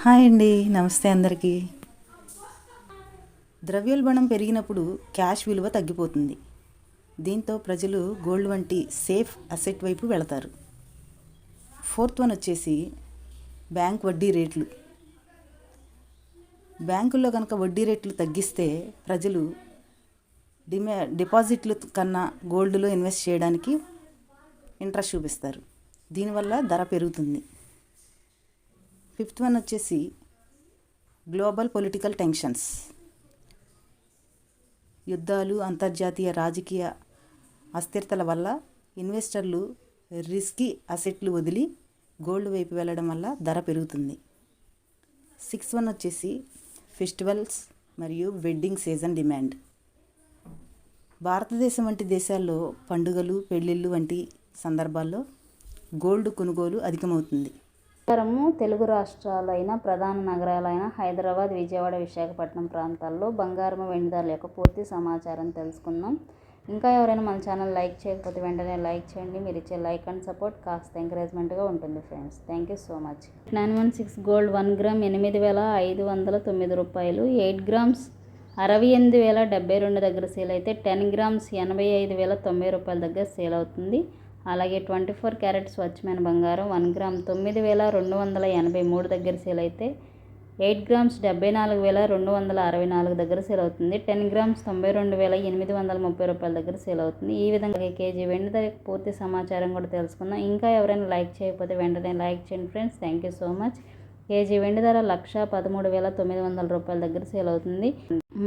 Hi అండి, నమస్తే అందరికీ. ద్రవ్యోల్బణం పెరిగినప్పుడు క్యాష్ విలువ తగ్గిపోతుంది. దీంతో ప్రజలు గోల్డ్ వంటి సేఫ్ అసెట్ వైపు వెళతారు. ఫోర్త్ వన్ వచ్చేసి బ్యాంక్ వడ్డీ రేట్లు. బ్యాంకుల్లో కనుక వడ్డీ రేట్లు తగ్గిస్తే ప్రజలు డిపాజిట్లు కన్నా గోల్డ్లో ఇన్వెస్ట్ చేయడానికి ఇంట్రెస్ట్ చూపిస్తారు. దీనివల్ల ధర పెరుగుతుంది. ఫిఫ్త్ వన్ వచ్చేసి గ్లోబల్ పొలిటికల్ టెన్షన్స్. యుద్ధాలు, అంతర్జాతీయ రాజకీయ అస్థిరతల వల్ల ఇన్వెస్టర్లు రిస్కీ అసెట్లు వదిలి గోల్డ్ వైపు వెళ్ళడం వల్ల ధర పెరుగుతుంది. సిక్స్త్ వన్ వచ్చేసి ఫెస్టివల్స్ మరియు వెడ్డింగ్ సీజన్ డిమాండ్. భారతదేశం వంటి దేశాల్లో పండుగలు, పెళ్ళిళ్ళు వంటి సందర్భాల్లో గోల్డ్ కొనుగోలు అధికమవుతుంది. తెలుగు రాష్ట్రాలైన ప్రధాన నగరాలైన హైదరాబాద్, విజయవాడ, విశాఖపట్నం ప్రాంతాల్లో బంగారం, వెండి ధరల యొక్క పూర్తి సమాచారం తెలుసుకుందాం. ఇంకా ఎవరైనా మన ఛానల్ లైక్ చేయకపోతే వెంటనే లైక్ చేయండి. మీరు ఇచ్చే లైక్ అండ్ సపోర్ట్ కాస్త ఎంకరేజ్మెంట్గా ఉంటుంది friends. Thank you so much. 916 gold 1 gram 8,509 రూపాయలు. 8 గ్రామ్స్ 68,072 దగ్గర సేల్ అయితే 10 గ్రామ్స్ 85,090 రూపాయల దగ్గర సేల్ అవుతుంది. అలాగే 24 క్యారెట్ స్వచ్ఛమైన బంగారం 1 గ్రామ్ 9,283 దగ్గర సేల్ అయితే 8 గ్రామ్స్ 74,264 దగ్గర సేల్ అవుతుంది. 10 గ్రామ్స్ 92,830 రూపాయల దగ్గర సేల్ అవుతుంది. ఈ విధంగా కేజీ వెండి ధర పూర్తి సమాచారం కూడా తెలుసుకుందాం. ఇంకా ఎవరైనా లైక్ చేయకపోతే వెంటనే లైక్ చేయండి friends. Thank you so much. KG వెండి ధర 1,13,900 రూపాయల దగ్గర సేల్ అవుతుంది.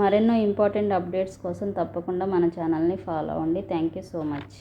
మరెన్నో ఇంపార్టెంట్ అప్డేట్స్ కోసం తప్పకుండా మన ఛానల్ని ఫాలో అవ్వండి. Thank you so much.